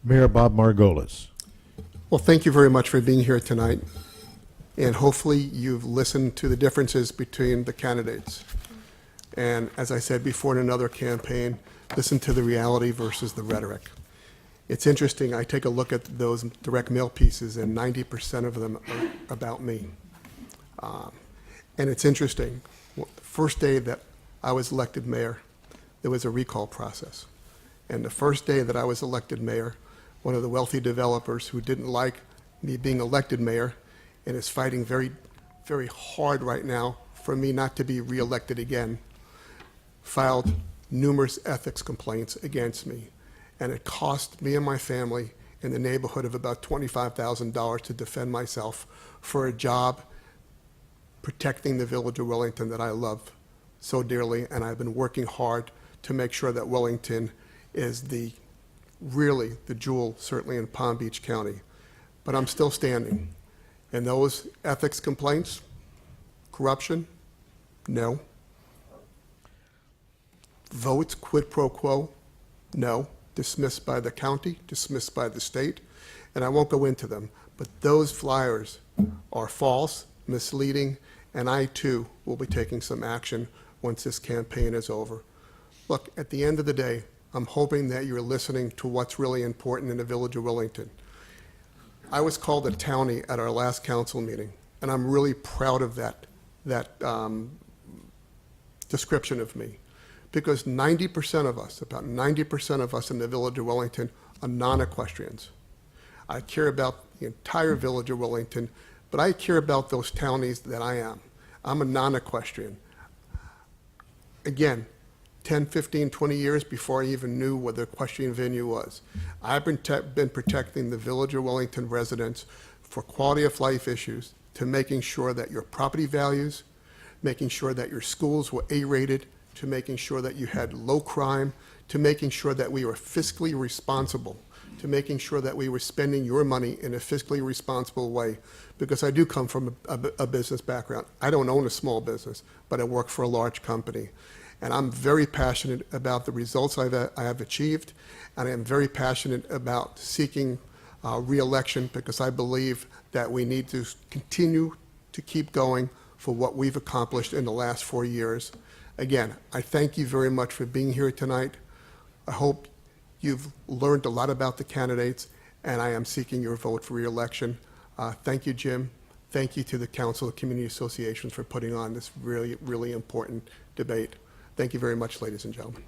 Mayor Bob Margolis. Well, thank you very much for being here tonight. And hopefully you've listened to the differences between the candidates. And as I said before in another campaign, listen to the reality versus the rhetoric. It's interesting, I take a look at those direct mail pieces and 90% of them are about me. And it's interesting, the first day that I was elected mayor, there was a recall process. And the first day that I was elected mayor, one of the wealthy developers who didn't like me being elected mayor and is fighting very, very hard right now for me not to be reelected again, filed numerous ethics complaints against me. And it cost me and my family in the neighborhood of about $25,000 to defend myself for a job protecting the village of Wellington that I love so dearly. And I've been working hard to make sure that Wellington is really the jewel, certainly in Palm Beach County. But I'm still standing. And those ethics complaints, corruption, no. Votes, quid pro quo, no. Dismissed by the county, dismissed by the state, and I won't go into them. But those flyers are false, misleading, and I too will be taking some action once this campaign is over. Look, at the end of the day, I'm hoping that you're listening to what's really important in the village of Wellington. I was called a townie at our last council meeting, and I'm really proud of that description of me. Because 90% of us, about 90% of us in the village of Wellington are non-equestrians. I care about the entire village of Wellington, but I care about those townies that I am. I'm a non-equestrian. Again, 10, 15, 20 years before I even knew what the equestrian venue was. I've been protecting the village of Wellington residents for quality of life issues, to making sure that your property values, making sure that your schools were A-rated, to making sure that you had low crime, to making sure that we were fiscally responsible, to making sure that we were spending your money in a fiscally responsible way. Because I do come from a business background. I don't own a small business, but I work for a large company. And I'm very passionate about the results I have achieved, and I am very passionate about seeking re-election, because I believe that we need to continue to keep going for what we've accomplished in the last 4 years. Again, I thank you very much for being here tonight. I hope you've learned a lot about the candidates, and I am seeking your vote for re-election. Thank you, Jim. Thank you to the Council of Community Associations for putting on this really, really important debate. Thank you very much, ladies and gentlemen.